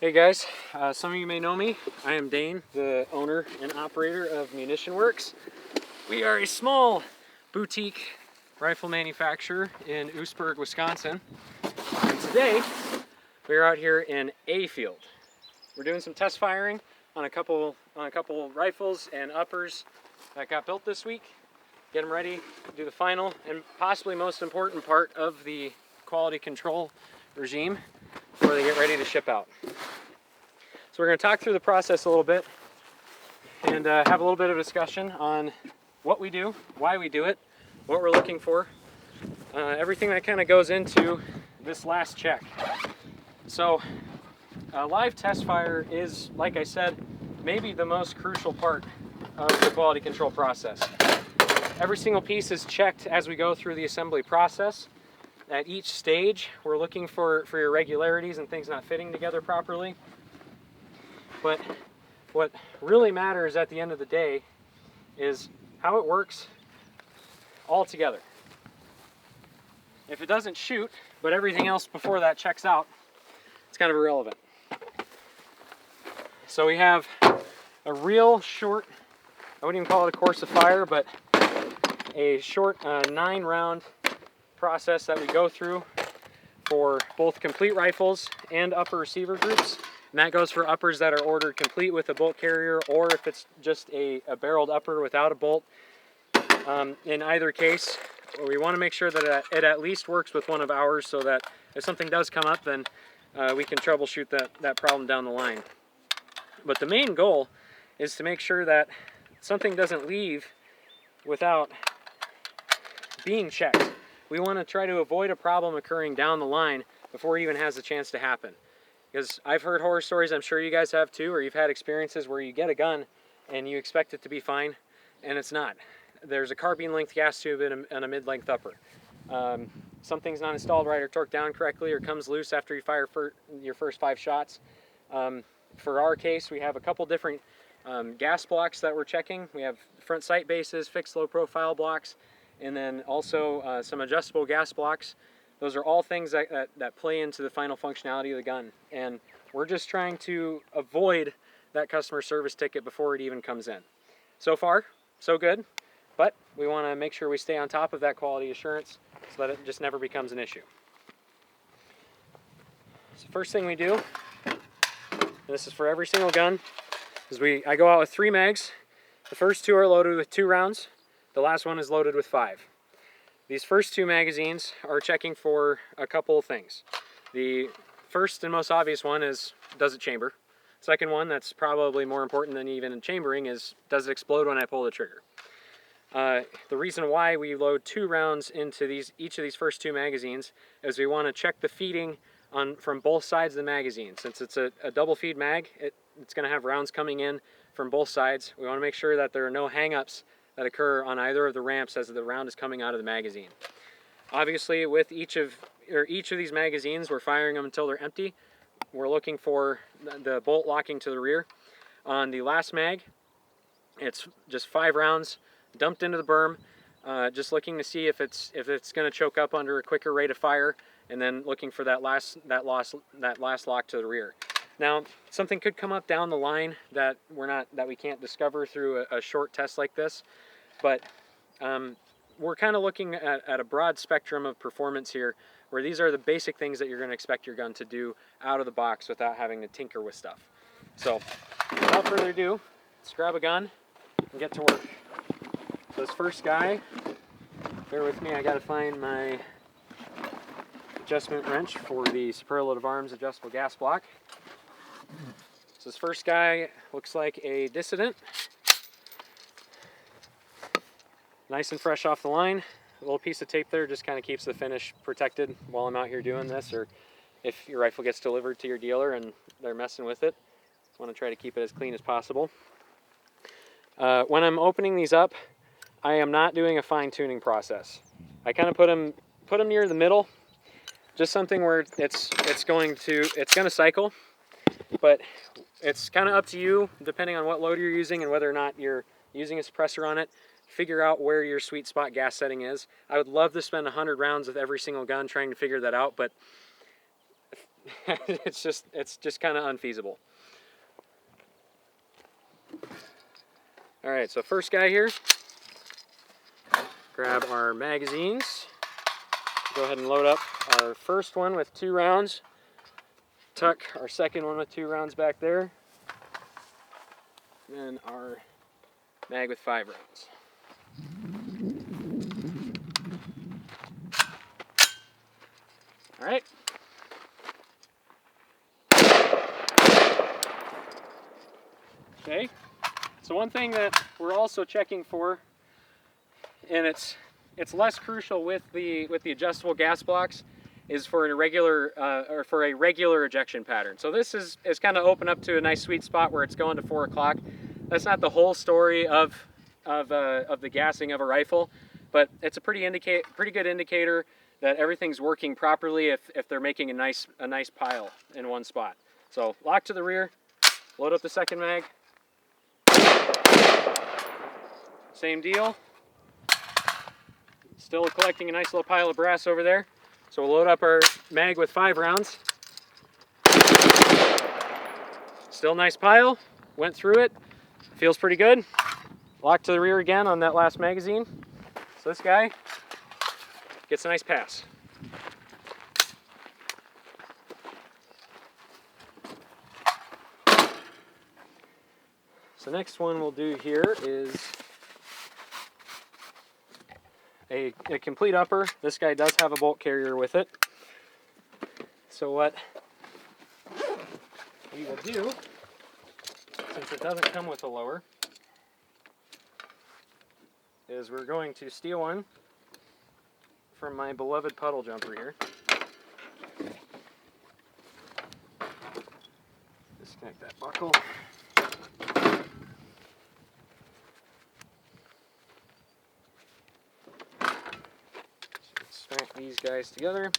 Hey guys, some of you may know me. I am Dane, the owner and operator of Munitionworks. We are a small boutique rifle manufacturer in Oostburg, Wisconsin. And today, we are out here in A field. We're doing some test firing on a couple rifles and uppers that got built this week. Get them ready to do the final and possibly most important part of the quality control regime before they get ready to ship out. So we're going to talk through the process a little bit and have a little bit of a discussion on what we do, why we do it, what we're looking for, everything that kind of goes into this last check. So live test fire is, like I said, maybe the most crucial part of the quality control process. Every single piece is checked as we go through the assembly process. At each stage, we're looking for irregularities and things not fitting together properly. But what really matters at the end of the day is how it works all together. If it doesn't shoot, but everything else before that checks out, it's kind of irrelevant. So we have a real short, I wouldn't even call it a course of fire, but a short 9-round process that we go through for both complete rifles and upper receiver groups. And that goes for uppers that are ordered complete with a bolt carrier, or if it's just a barreled upper without a bolt. In either case, we want to make sure that it at least works with one of ours, so that if something does come up, then we can troubleshoot that problem down the line. But the main goal is to make sure that something doesn't leave without being checked. We want to try to avoid a problem occurring down the line before it even has a chance to happen. Because I've heard horror stories, I'm sure you guys have too, or you've had experiences where you get a gun and you expect it to be fine, and it's not. There's a carbine length gas tube and a mid-length upper. Something's not installed right or torqued down correctly, or comes loose after you fire your first 5 shots. For our case, we have a couple different gas blocks that we're checking. We have front sight bases, fixed low profile blocks, and then also some adjustable gas blocks. Those are all things that play into the final functionality of the gun, and we're just trying to avoid that customer service ticket before it even comes in. So far, so good, but we want to make sure we stay on top of that quality assurance so that it just never becomes an issue. So first thing we do, and this is for every single gun, is I go out with 3 mags. The first 2 are loaded with 2 rounds. The last one is loaded with 5. These first 2 magazines are checking for a couple of things. The first and most obvious one is, does it chamber? Second one, that's probably more important than even chambering, is, does it explode when I pull the trigger? The reason why we load 2 rounds into each of these first 2 magazines is we want to check the feeding from both sides of the magazine. Since it's a double feed mag, it's going to have rounds coming in from both sides. We want to make sure that there are no hang-ups that occur on either of the ramps as the round is coming out of the magazine. Obviously, with each of these magazines, we're firing them until they're empty. We're looking for the bolt locking to the rear. On the last mag, it's just 5 rounds dumped into the berm, just looking to see if it's going to choke up under a quicker rate of fire, and then looking for that last lock to the rear. Now, something could come up down the line that we can't discover through a short test like this, but we're kind of looking at a broad spectrum of performance here, where these are the basic things that you're going to expect your gun to do out of the box without having to tinker with stuff. So, without further ado, let's grab a gun and get to work. So this first guy, bear with me, I got to find my adjustment wrench for the Superlative Arms adjustable gas block. So this first guy looks like a Dissident. Nice and fresh off the line. A little piece of tape there just kind of keeps the finish protected while I'm out here doing this, or if your rifle gets delivered to your dealer and they're messing with it. Just want to try to keep it as clean as possible. When I'm opening these up, I am not doing a fine-tuning process. I kind of put them near the middle, just something where it's going to cycle, but it's kind of up to you, depending on what loader you're using and whether or not you're using a suppressor on it. Figure out where your sweet spot gas setting is. I would love to spend 100 rounds with every single gun trying to figure that out, but it's just kind of unfeasible. All right, so first guy here, grab our magazines. Go ahead and load up our first one with 2 rounds. Tuck our second one with 2 rounds back there. And then our mag with 5 rounds. All right. Okay. So one thing that we're also checking for, and it's less crucial with the adjustable gas blocks, is for an irregular or for a regular ejection pattern. So this is kind of open up to a nice sweet spot where it's going to 4 o'clock. That's not the whole story of the gassing of a rifle, but it's a pretty good indicator that everything's working properly if they're making a nice pile in one spot. So lock to the rear, load up the second mag. Same deal. Still collecting a nice little pile of brass over there. So we'll load up our mag with 5 rounds. Still nice pile. Went through it. Feels pretty good. Lock to the rear again on that last magazine. So this guy gets a nice pass. So next one we'll do here is a complete upper. This guy does have a bolt carrier with it. So what we will do, since it doesn't come with a lower, is we're going to steal one from my beloved puddle jumper here. Disconnect that buckle. Smack these guys together.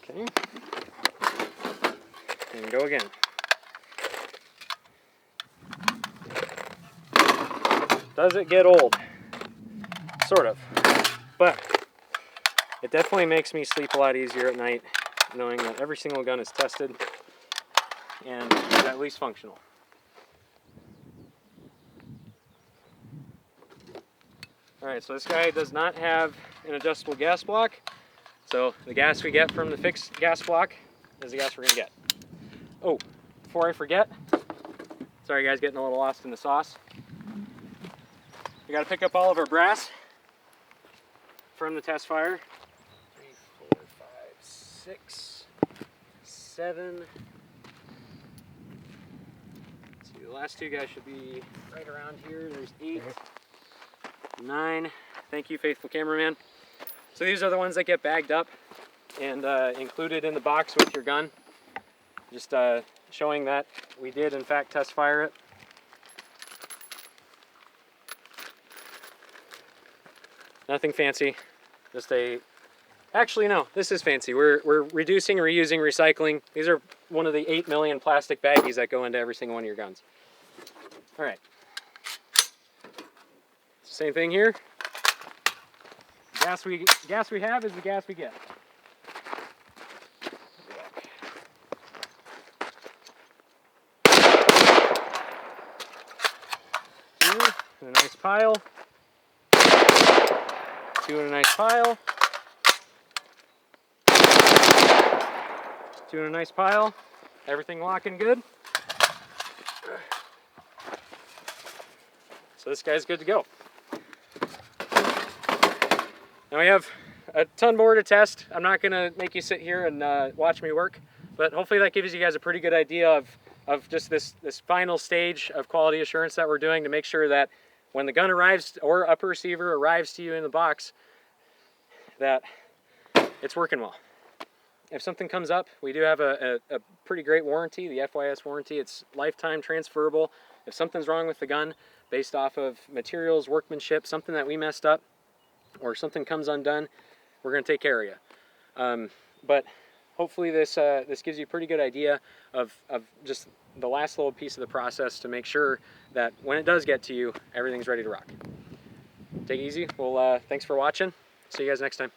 Okay. And go again. Does it get old? Sort of. But it definitely makes me sleep a lot easier at night knowing that every single gun is tested and is at least functional. Alright, so this guy does not have an adjustable gas block, so the gas we get from the fixed gas block is the gas we're going to get. Oh, before I forget, sorry guys, getting a little lost in the sauce. We got to pick up all of our brass from the test fire. 3, 4, 5, 6, 7. Let's see, the last 2 guys should be right around here. There's 8. 9. Thank you, faithful cameraman. So these are the ones that get bagged up and included in the box with your gun. Just showing that we did in fact test fire it. Nothing fancy. Just actually no, this is fancy. We're reducing, reusing, recycling. These are one of the 8 million plastic baggies that go into every single one of your guns. All right. Same thing here. Gas we have is the gas we get. Two in a nice pile. 2 in a nice pile. 2 in a nice pile. Everything locking good. So this guy's good to go. Now we have a ton more to test. I'm not gonna make you sit here and watch me work, but hopefully that gives you guys a pretty good idea of just this final stage of quality assurance that we're doing to make sure that when the gun arrives or upper receiver arrives to you in the box, that it's working well. If something comes up, we do have a pretty great warranty, the FYS warranty. It's lifetime transferable. If something's wrong with the gun based off of materials, workmanship, something that we messed up, or something comes undone, we're going to take care of you. But hopefully this gives you a pretty good idea of just the last little piece of the process to make sure that when it does get to you, everything's ready to rock. Take it easy. Well, thanks for watching. See you guys next time.